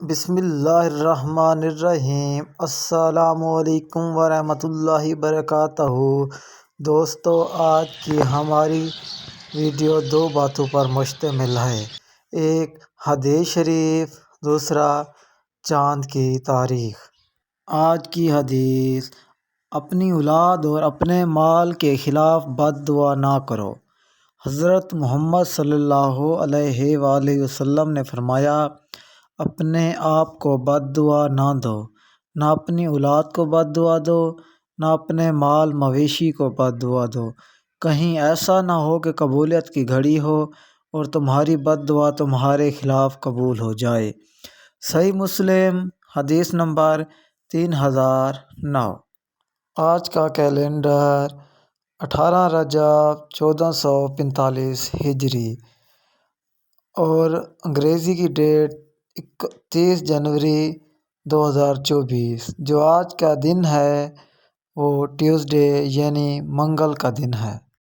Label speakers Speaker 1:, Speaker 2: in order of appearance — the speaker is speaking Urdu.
Speaker 1: بسم اللہ الرحمن الرحیم۔ السلام علیکم ورحمۃ اللہ وبرکاتہ۔ دوستو، آج کی ہماری ویڈیو دو باتوں پر مشتمل ہے، ایک حدیث شریف، دوسرا چاند کی تاریخ۔ آج کی حدیث: اپنی اولاد اور اپنے مال کے خلاف بد دعا نہ کرو۔ حضرت محمد صلی اللہ علیہ وآلہ وسلم نے فرمایا، اپنے آپ کو بد دعا نہ دو، نہ اپنی اولاد کو بد دعا دو، نہ اپنے مال مویشی کو بد دعا دو، کہیں ایسا نہ ہو کہ قبولیت کی گھڑی ہو اور تمہاری بد دعا تمہارے خلاف قبول ہو جائے۔ صحیح مسلم، حدیث نمبر 3009۔ آج کا کیلنڈر 18 رجب 1445 ہجری اور انگریزی کی ڈیٹ 31 جنوری 2024۔ جو آج کا دن ہے وہ ٹیوزڈے یعنی منگل کا دن ہے۔